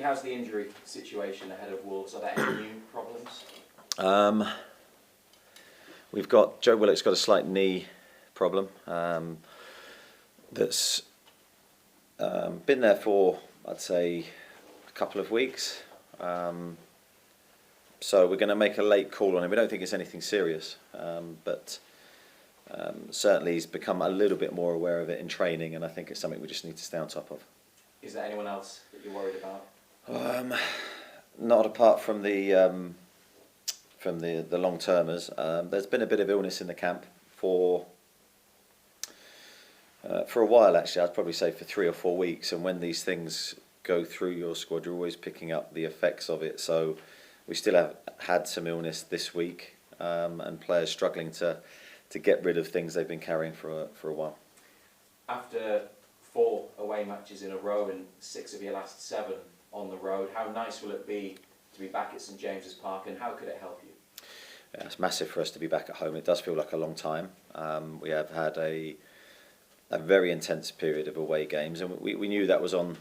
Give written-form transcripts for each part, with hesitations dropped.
how's the injury situation ahead of Wolves? Are there any new problems? We've got Joe Willock's got a slight knee problem that's been there for, I'd say, a couple of weeks. So we're going to make a late call on him. We don't think it's anything serious, but certainly he's become a little bit more aware of it in training, and I think it's something we just need to stay on top of. Is there anyone else that you're worried about? Not apart from the long-termers. There's been a bit of illness in the camp for a while, actually. I'd probably say for 3 or 4 weeks, and when these things go through your squad, you're always picking up the effects of it. So we still have had some illness this week, and players struggling to get rid of things they've been carrying for a while. After 4 away matches in a row and 6 of your last 7 on the road, how nice will it be to be back at St James's Park, and how could it help you? Yeah, it's massive for us to be back at home. It does feel like a long time. We have had a very intense period of away games, and we knew that was on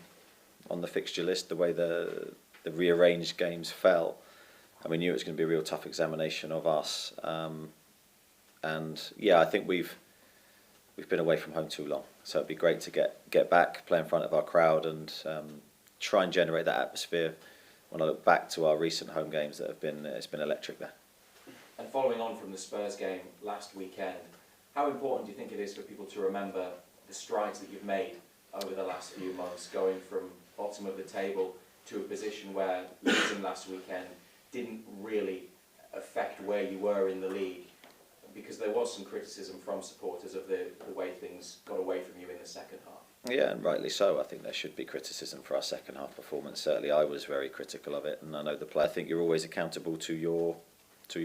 the fixture list, the way the rearranged games fell, and we knew it was going to be a real tough examination of us. And yeah, I think we've been away from home too long, so it'd be great to get back, play in front of our crowd, and try and generate that atmosphere. When I look back to our recent home games, it's been electric there. And following on from the Spurs game last weekend, how important do you think it is for people to remember the strides that you've made over the last few months, going from bottom of the table to a position where losing last weekend didn't really affect where you were in the league? Because there was some criticism from supporters of the way things got away from you in the second half. Yeah, and rightly so. I think there should be criticism for our second half performance. Certainly I was very critical of it, and I know the player. I think you're always accountable to your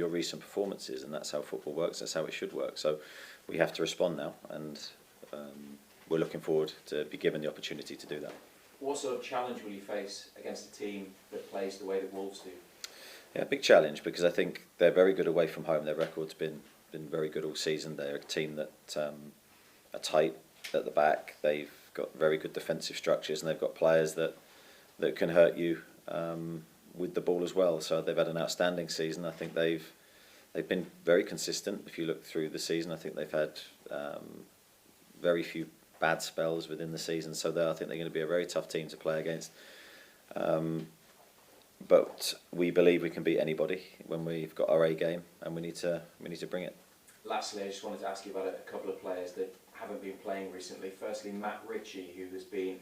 recent performances, and that's how football works, that's how it should work. So we have to respond now, and we're looking forward to be given the opportunity to do that. What sort of challenge will you face against a team that plays the way that Wolves do? Yeah, big challenge, because I think they're very good away from home. Their record's been very good all season. They're a team that are tight at the back. They've got very good defensive structures, and they've got players that can hurt you with the ball as well. So they've had an outstanding season. I think they've been very consistent. If you look through the season, I think they've had very few bad spells within the season. So I think they're going to be a very tough team to play against. But we believe we can beat anybody when we've got our A game, and we need to bring it. Lastly, I just wanted to ask you about a couple of players that haven't been playing recently. Firstly, Matt Ritchie, who has been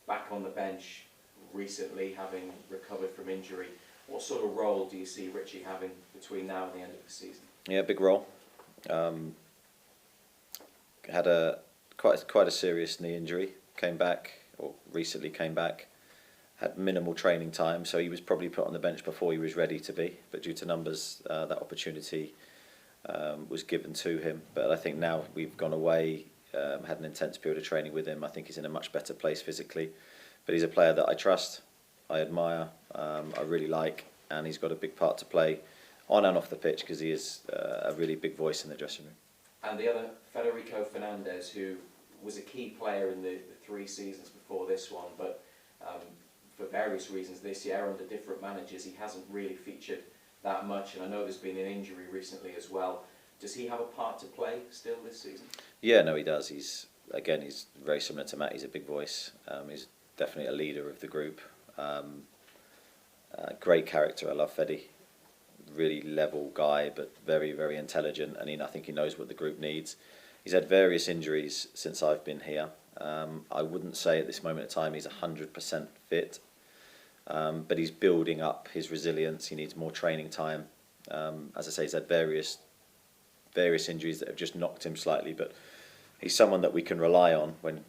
back on the bench recently, having recovered from injury. What sort of role do you see Ritchie having between now and the end of the season? Yeah, big role. Had quite a serious knee injury. Recently came back. Had minimal training time, so he was probably put on the bench before he was ready to be. But due to numbers, that opportunity was given to him. But I think now we've gone away, had an intense period of training with him. I think he's in a much better place physically. But he's a player that I trust, I admire, I really like, and he's got a big part to play on and off the pitch, because he is a really big voice in the dressing room. And the other, Federico Fernandez, who was a key player in the 3 seasons before this one, but for various reasons this year under different managers he hasn't really featured that much, and I know there's been an injury recently as well. Does he have a part to play still this season? Yeah, no, he does. He's very similar to Matt. He's a big voice. He's definitely a leader of the group. Great character. I love Feddy. Really level guy, but very, very intelligent, and I think he knows what the group needs. He's had various injuries since I've been here. I wouldn't say at this moment in time he's 100% fit, but he's building up his resilience. He needs more training time. As I say, he's had various injuries that have just knocked him slightly, but he's someone that we can rely on when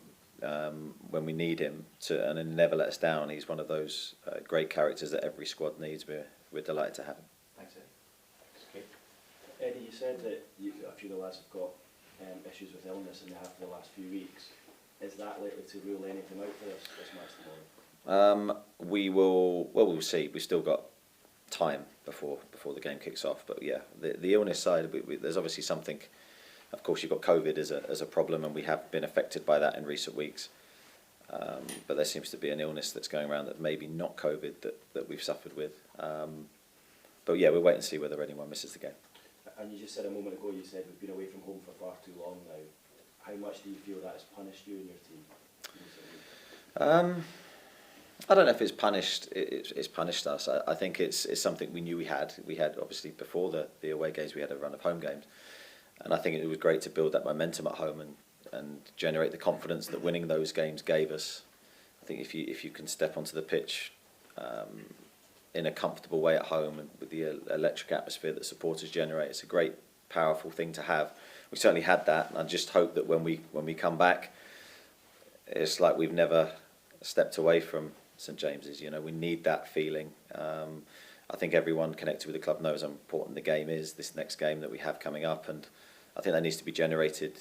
we need him to, and then never let us down. He's one of those great characters that every squad needs. We're delighted to have him. Thanks, Eddie. Okay. Eddie, you said that a few of the lads have got issues with illness, and they have for the last few weeks. Is that likely to rule anything out for this match tomorrow? We'll see. We've still got time before the game kicks off. But yeah, the illness side, there's obviously something. Of course, you've got COVID as a problem, and we have been affected by that in recent weeks. But there seems to be an illness that's going around that maybe not COVID that we've suffered with. But yeah, we'll wait and see whether anyone misses the game. And you just said a moment ago, you said we've been away from home for far too long now. How much do you feel that has punished you and your team recently? I don't know if it's punished. It's punished us. I think it's something we knew we had. We had obviously before the away games, we had a run of home games, and I think it was great to build that momentum at home and generate the confidence that winning those games gave us. I think if you can step onto the pitch in a comfortable way at home and with the electric atmosphere that supporters generate, it's a great, powerful thing to have. We certainly had that, and I just hope that when we come back, it's like we've never stepped away from St James's. We need that feeling. I think everyone connected with the club knows how important the game is, this next game that we have coming up, and I think that needs to be generated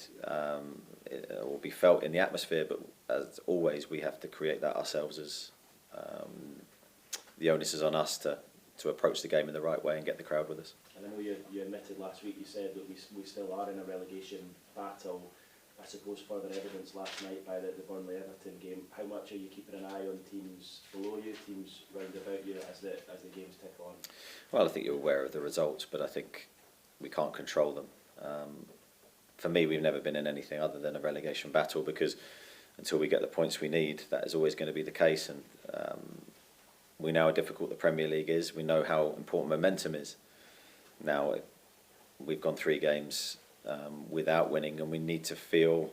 or be felt in the atmosphere, but as always we have to create that ourselves. As the onus is on us to approach the game in the right way and get the crowd with us. And I know you admitted last week, you said that we still are in a relegation battle. I suppose further evidence last night by the Burnley-Everton game. How much are you keeping an eye on teams below you, teams round about you as the games tick on? Well, I think you're aware of the results, but I think we can't control them. For me, we've never been in anything other than a relegation battle, because until we get the points we need, that is always going to be the case. And we know how difficult the Premier League is. We know how important momentum is. Now, we've gone 3 games without winning, and we need to feel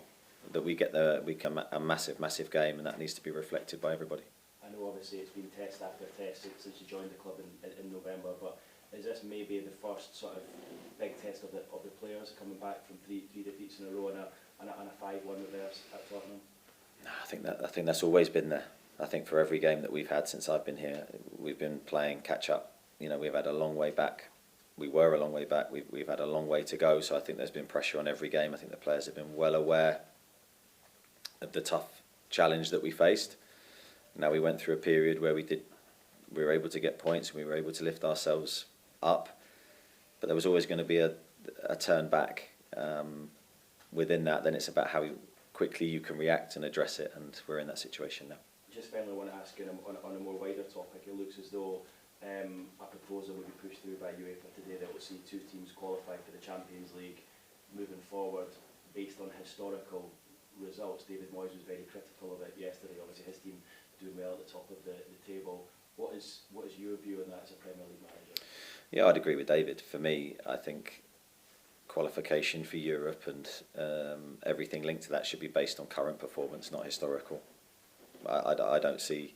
that we come a massive game, and that needs to be reflected by everybody. I know obviously it's been test after test since you joined the club in November, but is this maybe the first sort of big test of the players coming back from three defeats in a row and a 5-1 reverse at Tottenham? No, I think that's always been there. I think for every game that we've had since I've been here, we've been playing catch up. We've had a long way back. We were a long way back. We've had a long way to go. So I think there's been pressure on every game. I think the players have been well aware of the tough challenge that we faced. Now, we went through a period where we were able to get points, and we were able to lift ourselves up, but there was always going to be a turn back within that. Then it's about how quickly you can react and address it, and we're in that situation now. Just finally, I want to ask you on a more wider topic. It looks as though a proposal will be pushed through by UEFA today that will see 2 teams qualify for the Champions League moving forward based on historical results. David Moyes was very critical of it yesterday. Obviously his team doing well at the top of the table. What is your view on that as a Premier League manager? Yeah, I'd agree with David. For me, I think qualification for Europe and everything linked to that should be based on current performance, not historical. I don't see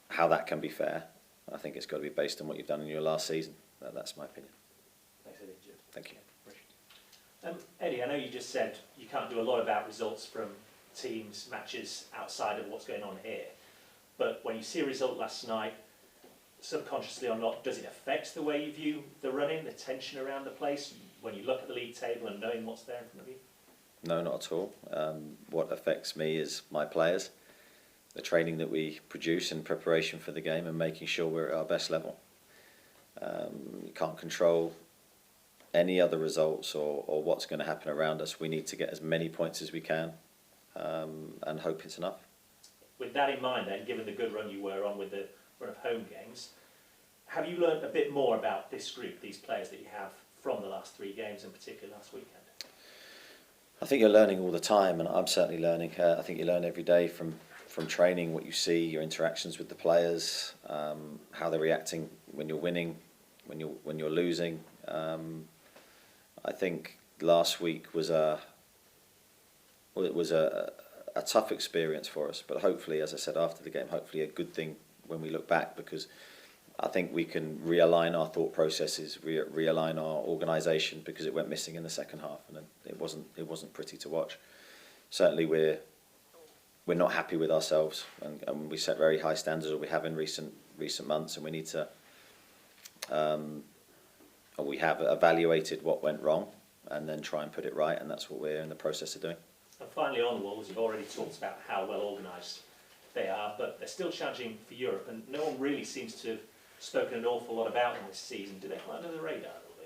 how that can be fair. I think it's got to be based on what you've done in your last season. That's my opinion. Thanks, Eddie. Thank you. Eddie, I know you just said you can't do a lot about results from teams, matches outside of what's going on here. But when you see a result last night, subconsciously or not, does it affect the way you view the running, the tension around the place, when you look at the league table and knowing what's there in front of you? No, not at all. What affects me is my players, the training that we produce in preparation for the game, and making sure we're at our best level. You can't control any other results or what's going to happen around us. We need to get as many points as we can and hope it's enough. With that in mind then, given the good run you were on with the run of home games, have you learned a bit more about this group, these players that you have from the last 3 games, in particular last weekend? I think you're learning all the time, and I'm certainly learning. I think you learn every day from training, what you see, your interactions with the players, how they're reacting when you're winning, when you're losing. I think last week was a tough experience for us, but hopefully, as I said after the game, hopefully a good thing when we look back, because I think we can realign our thought processes, realign our organisation, because it went missing in the second half, and it wasn't pretty to watch. Certainly, we're not happy with ourselves, and we set very high standards, or we have in recent months, and we need to. We have evaluated what went wrong, and then try and put it right, and that's what we're in the process of doing. And finally, on Wolves, you've already talked about how well organised they are, but they're still challenging for Europe, and no one really seems to have spoken an awful lot about them this season. Do they fly under the radar a little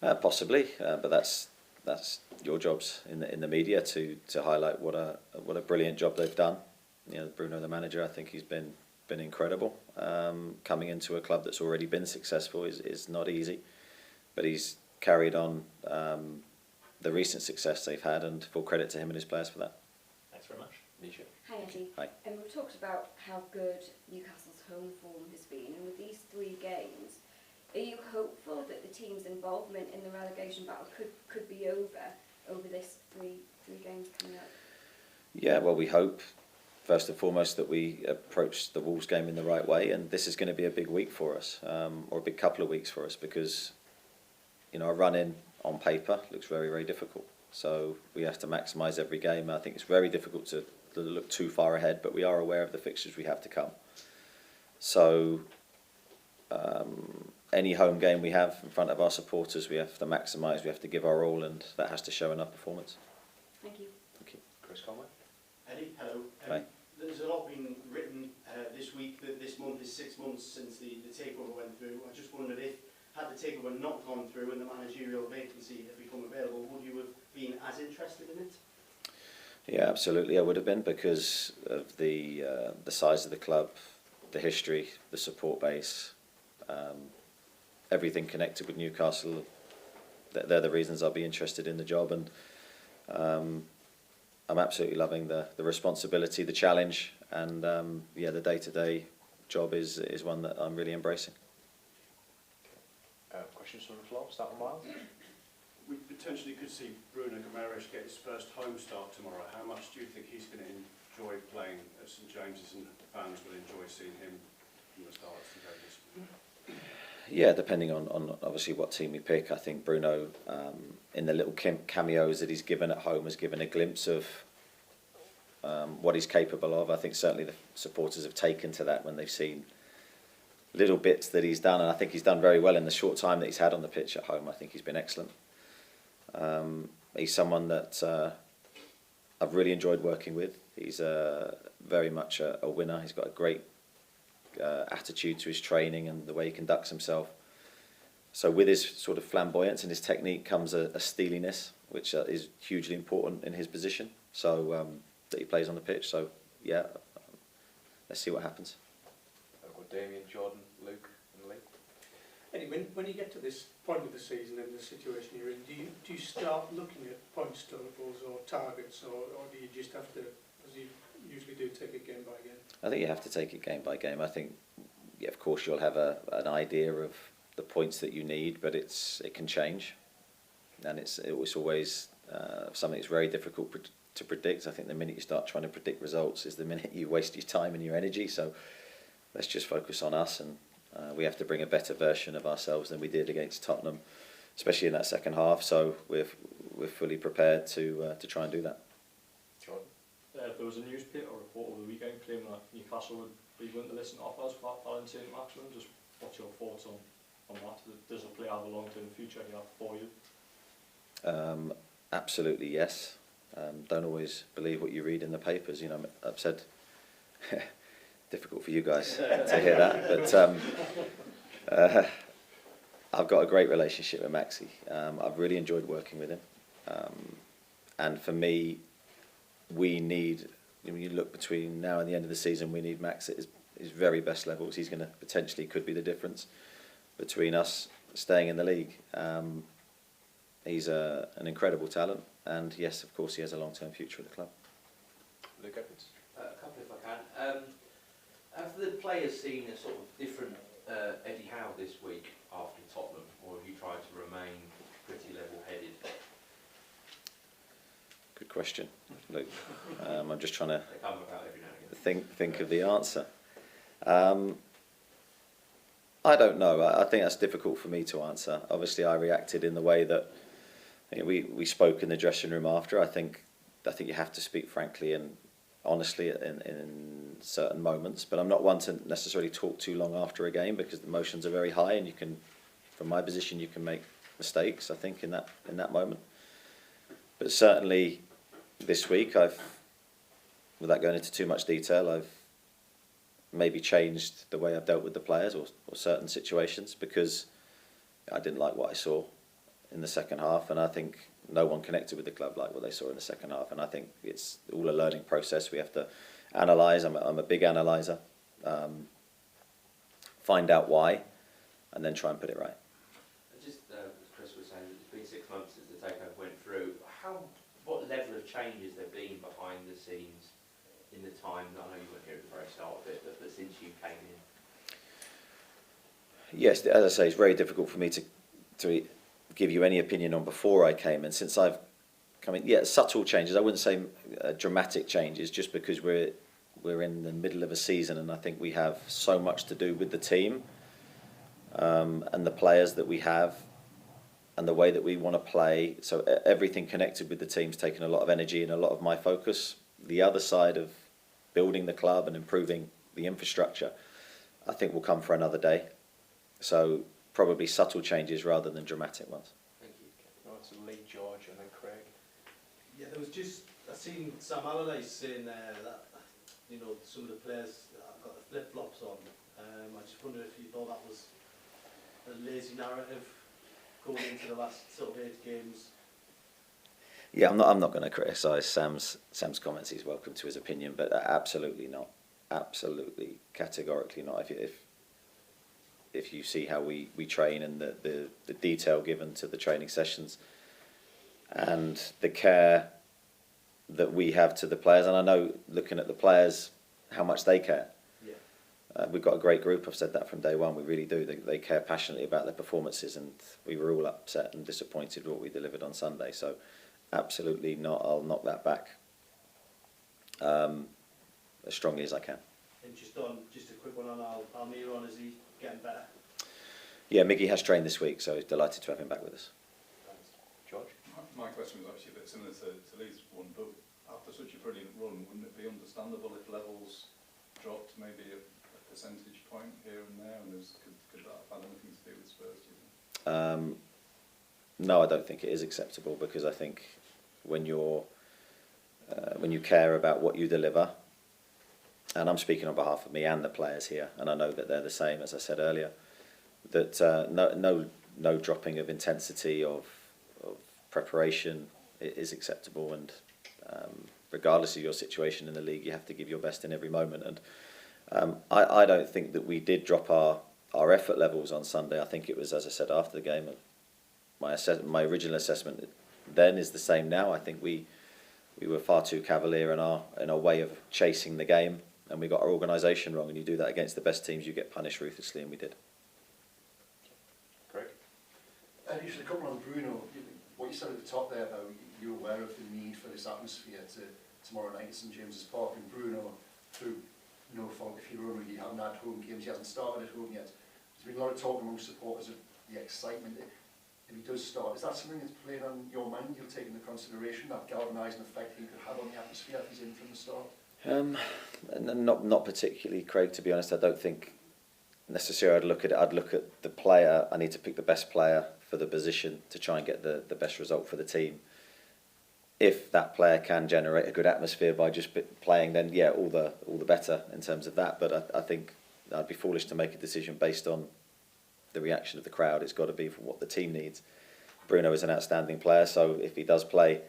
bit? Possibly, but that's your jobs in the media to highlight what a brilliant job they've done. Bruno, the manager, I think he's been incredible. Coming into a club that's already been successful is not easy, but he's carried on the recent success they've had, and full credit to him and his players for that. Thanks very much. Nisha. Hi Eddie. Hi. And we've talked about how good Newcastle's home form has been, and with these 3 games, are you hopeful that the team's involvement in the relegation battle could be over this three games coming up? Yeah, well, we hope first and foremost that we approach the Wolves game in the right way, and this is going to be a big week for us, or a big couple of weeks for us, because a run-in on paper looks very, very difficult. So we have to maximise every game. I think it's very difficult to look too far ahead, but we are aware of the fixtures we have to come. So any home game we have in front of our supporters, we have to maximise, we have to give our all, and that has to show in our performance. Thank you. Thank you. Chris Conway. Eddie, hello. Hi. There's a lot been written this week that this month is 6 months since the takeover went through. I just wondered if, had the takeover not gone through and the managerial vacancy had become available, would you have been as interested in it? Yeah, absolutely, I would have been, because of the size of the club, the history, the support base, everything connected with Newcastle. They're the reasons I'll be interested in the job, and I'm absolutely loving the responsibility, the challenge, and the day-to-day job is one that I'm really embracing. Questions from the floor? Start with Miles. We potentially could see Bruno Guimaraes get his first home start tomorrow. How much do you think he's going to enjoy playing at St James's, and fans will enjoy seeing him from the start at St James's? Yeah, depending on obviously what team we pick. I think Bruno, in the little cameos that he's given at home, has given a glimpse of what he's capable of. I think certainly the supporters have taken to that when they've seen little bits that he's done, and I think he's done very well in the short time that he's had on the pitch at home. I think he's been excellent. He's someone that I've really enjoyed working with. He's very much a winner. He's got a great attitude to his training and the way he conducts himself. So with his sort of flamboyance and his technique comes a steeliness, which is hugely important in his position. So that he plays on the pitch. So yeah, let's see what happens. I've got Damien, Jordan, Luke and Lee. Anyway, when you get to this point of the season and the situation you're in, do you start looking at points totals or targets, or do you just have to, as you usually do, take it game by game? I think you have to take it game by game. I think, yeah, of course, you'll have an idea of the points that you need, but it can change, and it's always something that's very difficult to predict. I think the minute you start trying to predict results is the minute you waste your time and your energy. So let's just focus on us, and we have to bring a better version of ourselves than we did against Tottenham, especially in that second half. So we're fully prepared to try and do that. Jordan. There was a newspaper report over the weekend claiming that Newcastle would be willing to listen to offers for Valentin Maximum. Just what's your thoughts on that? Does a player have a long-term future here for you? Absolutely yes. Don't always believe what you read in the papers. I've said difficult for you guys to hear that, but I've got a great relationship with Maxi. I've really enjoyed working with him, and for me, we need. When you look between now and the end of the season, we need Max at his very best levels. He's going to potentially could be the difference between us staying in the league. He's an incredible talent, and yes, of course, he has a long-term future at the club. Luke Evans. A couple if I can. Have the players seen a sort of different Eddie Howe this week after Tottenham, or have you tried to remain pretty level-headed? Good question, Luke. I'm just trying to They come about every now and again. think of the answer. I don't know. I think that's difficult for me to answer. Obviously, I reacted in the way that we spoke in the dressing room after. I think you have to speak frankly and honestly in certain moments. But I'm not one to necessarily talk too long after a game, because the emotions are very high, and you can, from my position, you can make mistakes. I think in that moment. But certainly, this week, without going into too much detail, I've maybe changed the way I've dealt with the players or certain situations, because I didn't like what I saw in the second half, and I think no one connected with the club like what they saw in the second half. And I think it's all a learning process. We have to analyse. I'm a big analyser. Find out why, and then try and put it right. Just as Chris was saying, it's been 6 months since the takeover went through. What level of change has there been behind the scenes in the time? I know you weren't here at the very start of it, but since you came in. Yes, as I say, it's very difficult for me to give you any opinion on before I came, and since I've come in, yeah, subtle changes. I wouldn't say dramatic changes, just because we're in the middle of a season, and I think we have so much to do with the team and the players that we have and the way that we want to play. So everything connected with the team's taken a lot of energy and a lot of my focus. The other side of building the club and improving the infrastructure, I think, will come for another day. So probably subtle changes rather than dramatic ones. Thank you. So Lee, George, and then Craig. Yeah, there was just, I seen Sam Allardyce saying that, you know, some of the players have got the flip-flops on. I just wondered if you thought that was a lazy narrative going into the last sort of 8 games. Yeah, I'm not going to criticise Sam's comments. He's welcome to his opinion, but absolutely not. Absolutely, categorically not. If you see how we train and the detail given to the training sessions and the care that we have to the players, and I know, looking at the players, how much they care. Yeah. We've got a great group. I've said that from day one. We really do. They care passionately about their performances, and we were all upset and disappointed with what we delivered on Sunday. So absolutely not. I'll knock that back as strongly as I can. And just a quick one on Almiron, is he getting better? Yeah, Miggy has trained this week, so delighted to have him back with us. Thanks. George? My question was actually a bit similar to Lee's one, but after such a brilliant run, wouldn't it be understandable if levels dropped maybe a percentage point here and there, and could that have had anything to do with Spurs, do you think? No, I don't think it is acceptable, because I think when you care about what you deliver, and I'm speaking on behalf of me and the players here, and I know that they're the same, as I said earlier, that no dropping of intensity, of preparation is acceptable, and regardless of your situation in the league, you have to give your best in every moment. And I don't think that we did drop our effort levels on Sunday. I think it was, as I said after the game, my original assessment then is the same now. I think we were far too cavalier in our way of chasing the game, and we got our organisation wrong. And you do that against the best teams, you get punished ruthlessly, and we did. Craig? Just a couple on Bruno. What you said at the top there about you're aware of the need for this atmosphere tomorrow night at St James's Park, and Bruno, through no fault if you're already haven't had home games, he hasn't started at home yet. There's been a lot of talk among supporters of the excitement. If he does start, is that something that's played on your mind? You'll take into consideration that galvanising effect he could have on the atmosphere if he's in from the start? Not particularly, Craig, to be honest. I don't think necessarily I'd look at the player. I need to pick the best player for the position to try and get the best result for the team. If that player can generate a good atmosphere by just playing, then yeah, all the better in terms of that. But I think I'd be foolish to make a decision based on the reaction of the crowd. It's got to be for what the team needs. Bruno is an outstanding player, so if he does play,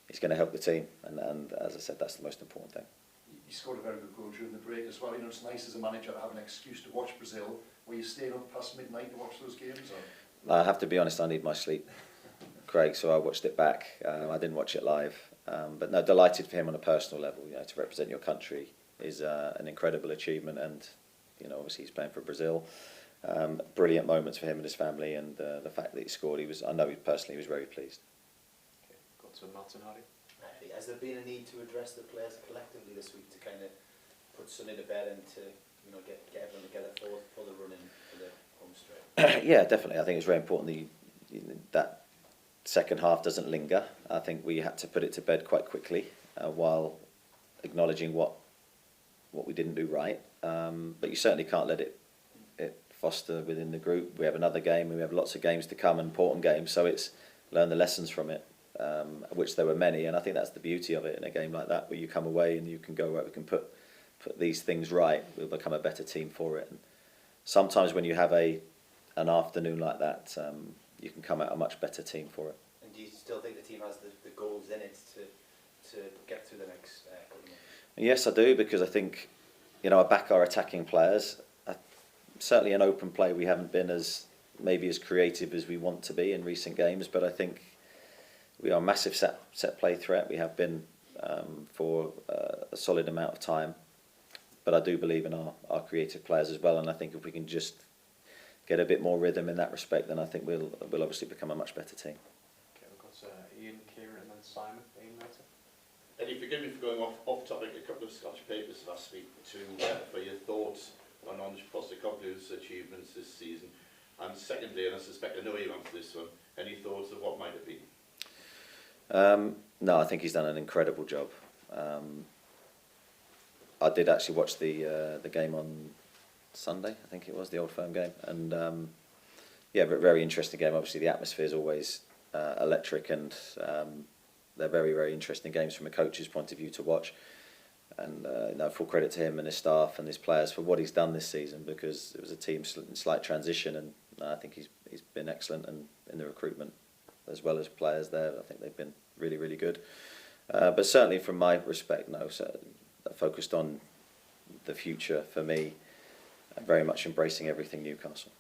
he's going to help the team. And as I said, that's the most important thing. You scored a very good goal during the break as well. You know, it's nice as a manager to have an excuse to watch Brazil. Were you staying up past midnight to watch those games? Or? I have to be honest, I need my sleep, Craig, so I watched it back. I didn't watch it live. But no, delighted for him on a personal level. You know, to represent your country is an incredible achievement, and you know, obviously he's playing for Brazil. Brilliant moments for him and his family, and the fact that he scored, I know he personally was very pleased. Okay, got to Martin Hardy. Has there been a need to address the players collectively this week to kind of put Sonny to bed and to, you know, get everyone together for the run in for the home straight? Yeah, definitely. I think it's very important that second half doesn't linger. I think we had to put it to bed quite quickly while acknowledging what we didn't do right. But you certainly can't let it foster within the group. We have another game, and we have lots of games to come, important games. So it's learn the lessons from it, which there were many. And I think that's the beauty of it in a game like that, where you come away and you can go, right, we can put these things right. We'll become a better team for it. And sometimes when you have an afternoon like that, you can come out a much better team for it. And do you still think the team has the goals in it to get through the next couple of months? Yes, I do, because I think, I back our attacking players. Certainly in open play, we haven't been maybe as creative as we want to be in recent games, but I think we are a massive set play threat. We have been for a solid amount of time, but I do believe in our creative players as well, and I think if we can just get a bit more rhythm in that respect, then I think we'll obviously become a much better team. Okay, we've got Ian, Kieran and then Simon. Ian later. Eddie, forgive me for going off topic. A couple of Scottish papers have asked me for your thoughts on Postecoglou's achievements this season. And secondly, and I suspect I know you answer this one, any thoughts of what might have been? No, I think he's done an incredible job. I did actually watch the game on Sunday, I think it was, the Old Firm game, and but very interesting game. Obviously, the atmosphere is always electric, and they're very, very interesting games from a coach's point of view to watch. And full credit to him and his staff and his players for what he's done this season, because it was a team in slight transition, and I think he's been excellent in the recruitment as well as players there. I think they've been really, really good. But certainly from my respect, focused on the future for me, very much embracing everything Newcastle.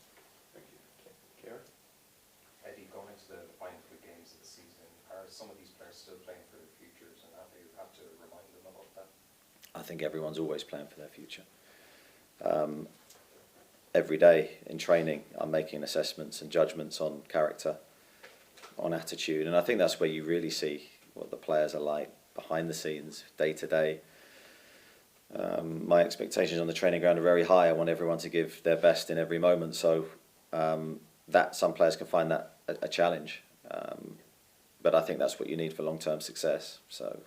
Thank you. Kieran? Eddie, going into the final few games of the season, are some of these players still playing for their futures, and have you had to remind them about that? I think everyone's always playing for their future. Every day in training, I'm making assessments and judgments on character, on attitude, and I think that's where you really see what the players are like behind the scenes, day to day. My expectations on the training ground are very high. I want everyone to give their best in every moment, so that some players can find that a challenge, but I think that's what you need for long-term success. So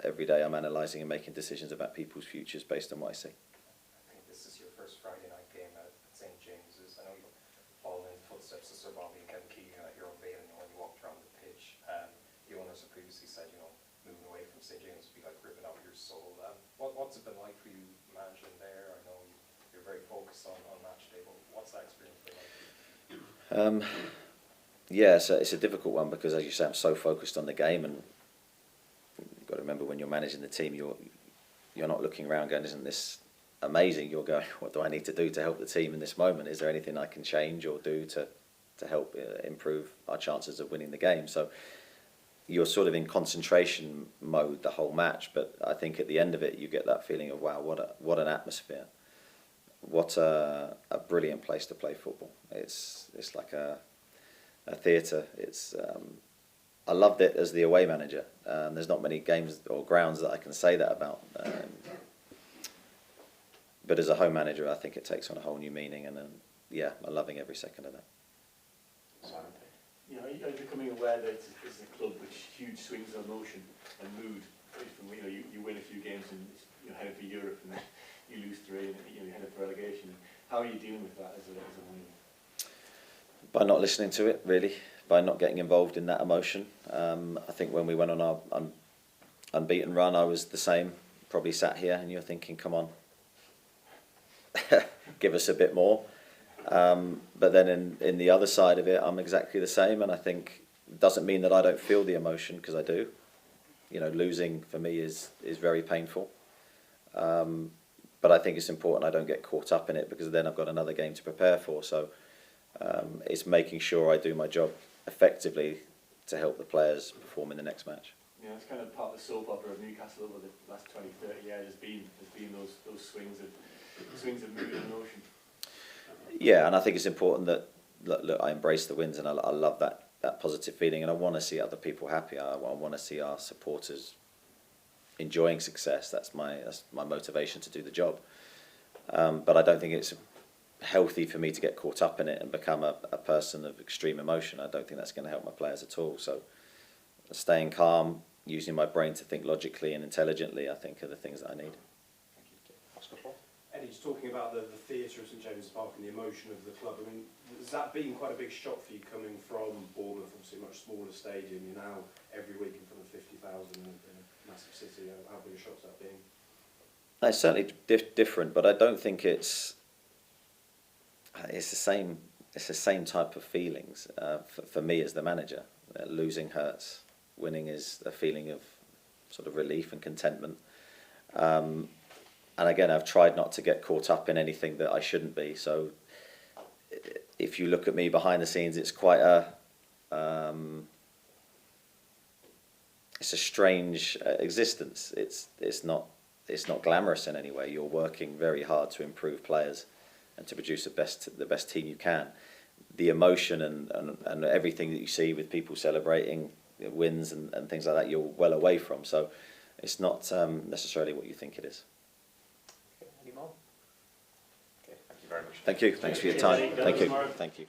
every day I'm analysing and making decisions about people's futures based on what I see. I think this is your first Friday night game at St James's. I know you've fallen in the footsteps of Sir Bobby and Kevin Keegan at your unveiling when you walked around the pitch. The owners have previously said, moving away from St James's would be like ripping out your soul. What's it been like for you managing there? I know you're very focused on match day, but what's that experience been like? It's a difficult one, because as you say, I'm so focused on the game, and you've got to remember, when you're managing the team, you're not looking around going, isn't this amazing? You're going, what do I need to do to help the team in this moment? Is there anything I can change or do to help improve our chances of winning the game? So you're sort of in concentration mode the whole match, but I think at the end of it you get that feeling of, wow, what an atmosphere, what a brilliant place to play football. It's like a theatre. I loved it as the away manager. There's not many games or grounds that I can say that about, but as a home manager, I think it takes on a whole new meaning, and I'm loving every second of that. Simon? Are you becoming aware that this is a club with huge swings of emotion and mood? From you win a few games and you're heading for Europe, and then you lose 3 and you're heading for relegation. How are you dealing with that as a win? By not listening to it, really, by not getting involved in that emotion. I think when we went on our unbeaten run, I was the same. Probably sat here and you're thinking, come on, give us a bit more. But then in the other side of it, I'm exactly the same, and I think it doesn't mean that I don't feel the emotion, because I do. Losing for me is very painful. But I think it's important I don't get caught up in it, because then I've got another game to prepare for. So it's making sure I do my job effectively to help the players perform in the next match. Yeah, it's kind of part of the soap opera of Newcastle over the last 20, 30 years. Has been those swings of mood and emotion. Yeah, and I think it's important that look, I embrace the wins, and I love that positive feeling, and I want to see other people happy. I want to see our supporters enjoying success. That's my motivation to do the job. But I don't think it's healthy for me to get caught up in it and become a person of extreme emotion. I don't think that's going to help my players at all. So staying calm, using my brain to think logically and intelligently, I think are the things that I need. Oscar Paul? Eddie, just talking about the theatre of St James's Park and the emotion of the club, I mean, has that been quite a big shock for you coming from Bournemouth, obviously a much smaller stadium? You're now every week in front of 50,000 in a massive city. How big a shock's that been? It's certainly different, but I don't think it's the same. It's the same type of feelings for me as the manager. Losing hurts. Winning is a feeling of sort of relief and contentment. And again, I've tried not to get caught up in anything that I shouldn't be. So if you look at me behind the scenes, it's quite it's a strange existence. It's not glamorous in any way. You're working very hard to improve players and to produce the best team you can. The emotion and everything that you see with people celebrating wins and things like that, you're well away from. So it's not necessarily what you think it is. Okay, any more? Okay, thank you very much. Thank you. Thanks for your time. Thank you. Thank you.